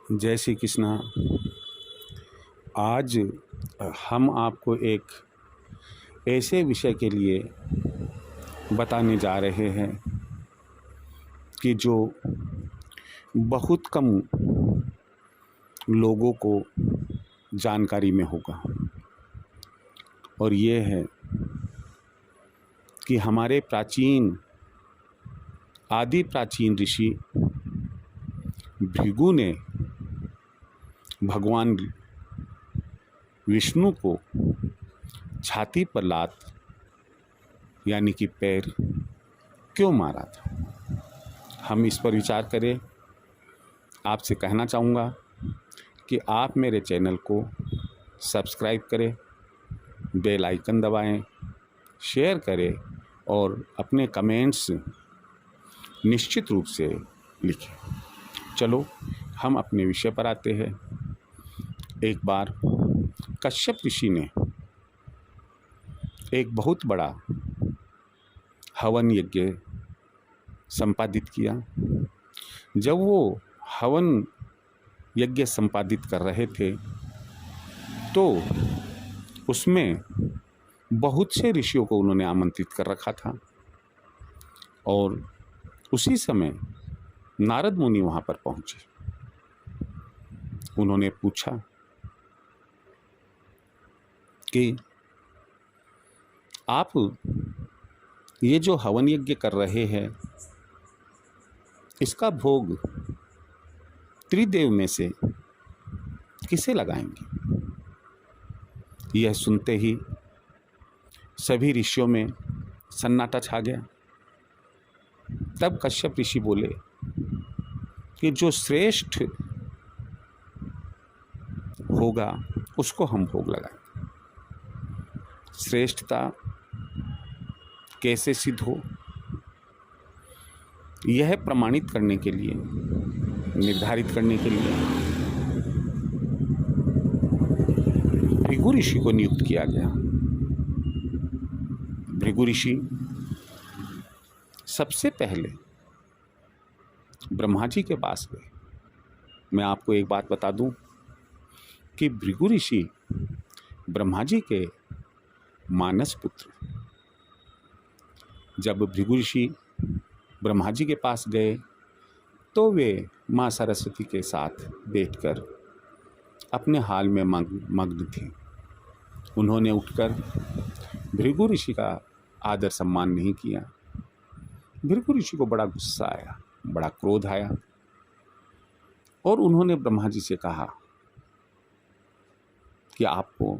जय श्री कृष्णा। आज हम आपको एक ऐसे विषय के लिए बताने जा रहे हैं कि जो बहुत कम लोगों को जानकारी में होगा, और ये है कि हमारे आदि प्राचीन ऋषि भृगु ने भगवान विष्णु को छाती पर लात यानी कि पैर क्यों मारा था। हम इस पर विचार करें। आपसे कहना चाहूँगा कि आप मेरे चैनल को सब्सक्राइब करें, बेल आइकन दबाएं, शेयर करें और अपने कमेंट्स निश्चित रूप से लिखें। चलो हम अपने विषय पर आते हैं। एक बार कश्यप ऋषि ने एक बहुत बड़ा हवन यज्ञ संपादित किया। जब वो हवन यज्ञ संपादित कर रहे थे तो उसमें बहुत से ऋषियों को उन्होंने आमंत्रित कर रखा था, और उसी समय नारद मुनि वहाँ पर पहुँचे। उन्होंने पूछा कि आप ये जो हवन यज्ञ कर रहे हैं, इसका भोग त्रिदेव में से किसे लगाएंगे। यह सुनते ही सभी ऋषियों में सन्नाटा छा गया। तब कश्यप ऋषि बोले कि जो श्रेष्ठ होगा उसको हम भोग लगाएंगे। श्रेष्ठता कैसे सिद्ध हो, यह प्रमाणित करने के लिए, निर्धारित करने के लिए भृगु ऋषि को नियुक्त किया गया। भृगु ऋषि सबसे पहले ब्रह्मा जी के पास गए। मैं आपको एक बात बता दूं कि भृगु ऋषि ब्रह्मा जी के मानस पुत्र। जब भृगु ऋषि ब्रह्मा जी के पास गए तो वे माँ सरस्वती के साथ बैठकर अपने हाल में मग्न थे। उन्होंने उठकर भृगु ऋषि का आदर सम्मान नहीं किया। भृगु ऋषि को बड़ा गुस्सा आया, बड़ा क्रोध आया, और उन्होंने ब्रह्मा जी से कहा कि आपको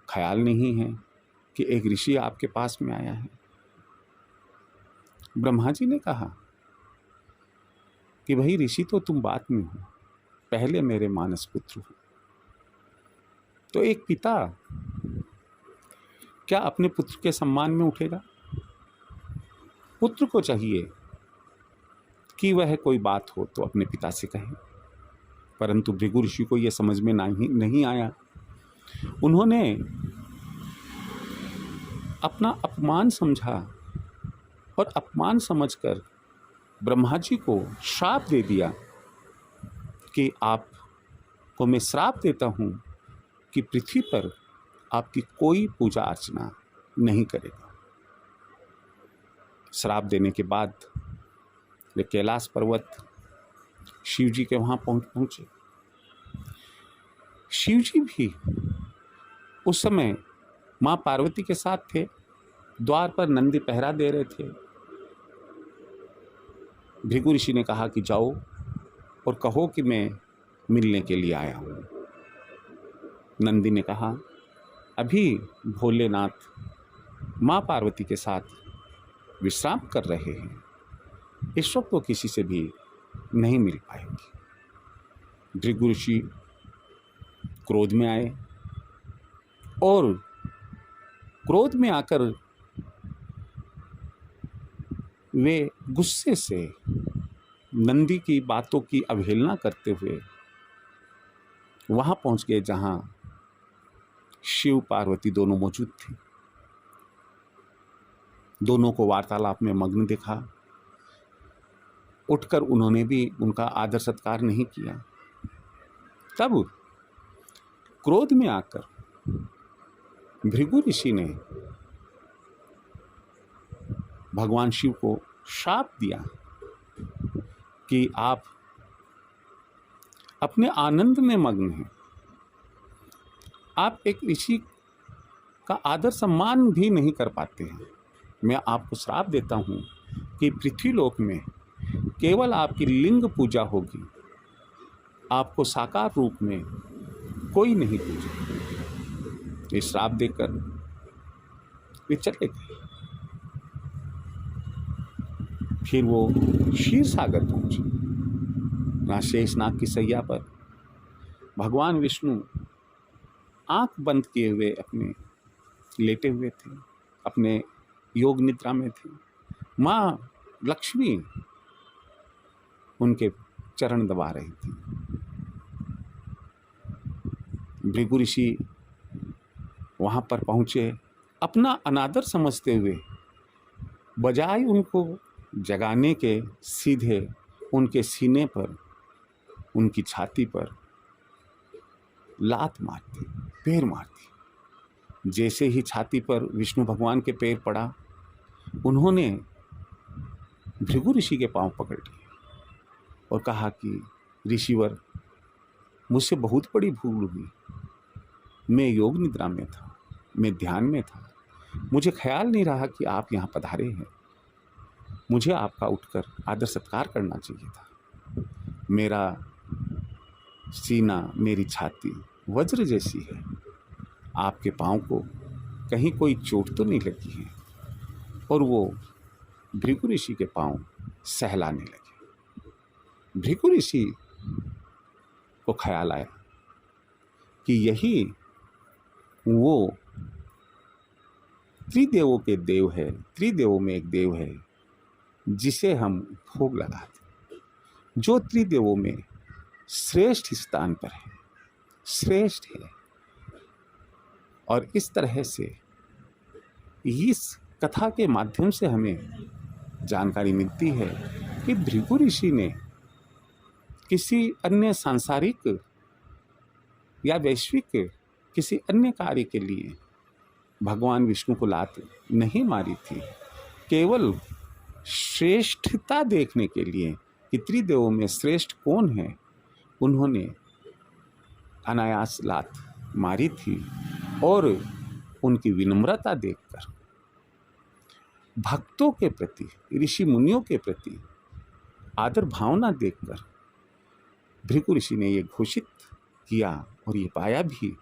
ख्याल नहीं है कि एक ऋषि आपके पास में आया है। ब्रह्मा जी ने कहा कि भाई ऋषि तो तुम बाद में हो, पहले मेरे मानस पुत्र हो। तो एक पिता क्या अपने पुत्र के सम्मान में उठेगा? पुत्र को चाहिए कि वह कोई बात हो तो अपने पिता से कहे, परंतु भृगु ऋषि को यह समझ में नहीं आया। उन्होंने अपना अपमान समझा और अपमान समझकर ब्रह्मा जी को श्राप दे दिया कि आपको मैं श्राप देता हूँ कि पृथ्वी पर आपकी कोई पूजा अर्चना नहीं करेगा। श्राप देने के बाद वे कैलाश पर्वत शिव जी के वहाँ पहुँचे। शिव जी भी उस समय माँ पार्वती के साथ थे। द्वार पर नंदी पहरा दे रहे थे। भृगु ऋषि ने कहा कि जाओ और कहो कि मैं मिलने के लिए आया हूँ। नंदी ने कहा अभी भोलेनाथ माँ पार्वती के साथ विश्राम कर रहे हैं, इस वक्त वो किसी से भी नहीं मिल पाएंगे। भृगु ऋषि क्रोध में आए और क्रोध में आकर वे गुस्से से नंदी की बातों की अवहेलना करते हुए वहां पहुंच गए जहां शिव पार्वती दोनों मौजूद थे। दोनों को वार्तालाप में मग्न देखा। उठकर उन्होंने भी उनका आदर सत्कार नहीं किया। तब क्रोध में आकर भृगु ऋषि ने भगवान शिव को शाप दिया कि आप अपने आनंद में मग्न हैं, आप एक ऋषि का आदर सम्मान भी नहीं कर पाते हैं। मैं आपको श्राप देता हूँ कि पृथ्वीलोक में केवल आपकी लिंग पूजा होगी, आपको साकार रूप में कोई नहीं पूजेगा। ये श्राप देकर वे चले गए। फिर वो क्षीर सागर पहुंचे। वहाँ शेषनाग की सैया पर भगवान विष्णु आंख बंद किए हुए अपने लेटे हुए थे, अपने योग निद्रा में थे। माँ लक्ष्मी उनके चरण दबा रही थी। भृगु ऋषि वहाँ पर पहुँचे। अपना अनादर समझते हुए बजाय उनको जगाने के सीधे उनके सीने पर, उनकी छाती पर लात मारती, पैर मारती। जैसे ही छाती पर विष्णु भगवान के पैर पड़ा, उन्होंने भृगु ऋषि के पांव पकड़ लिए और कहा कि ऋषिवर, मुझसे बहुत बड़ी भूल हुई। मैं योग निद्रा में था, मैं ध्यान में था, मुझे ख्याल नहीं रहा कि आप यहाँ पधारे हैं। मुझे आपका उठकर आदर सत्कार करना चाहिए था। मेरा सीना, मेरी छाती वज्र जैसी है। आपके पाँव को कहीं कोई चोट तो नहीं लगी है। और वो भृगु ऋषि के पाँव सहलाने लगे। भृगु ऋषि को ख्याल आया कि यही वो त्रिदेवों के देव है, त्रिदेवों में एक देव है जिसे हम भोग लगाते, जो त्रिदेवों में श्रेष्ठ स्थान पर है, श्रेष्ठ है। और इस तरह से इस कथा के माध्यम से हमें जानकारी मिलती है कि भृगु ऋषि ने किसी अन्य सांसारिक या वैश्विक किसी अन्य कार्य के लिए भगवान विष्णु को लात नहीं मारी थी। केवल श्रेष्ठता देखने के लिए कि त्रिदेवों में श्रेष्ठ कौन है, उन्होंने अनायास लात मारी थी। और उनकी विनम्रता देखकर, भक्तों के प्रति, ऋषि मुनियों के प्रति आदर भावना देखकर भृगु ऋषि ने ये घोषित किया और ये पाया भी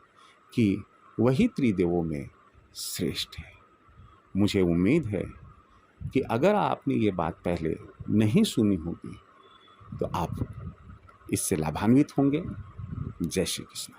कि वही त्रिदेवों में श्रेष्ठ है। मुझे उम्मीद है कि अगर आपने ये बात पहले नहीं सुनी होगी तो आप इससे लाभान्वित होंगे। जय श्री कृष्ण।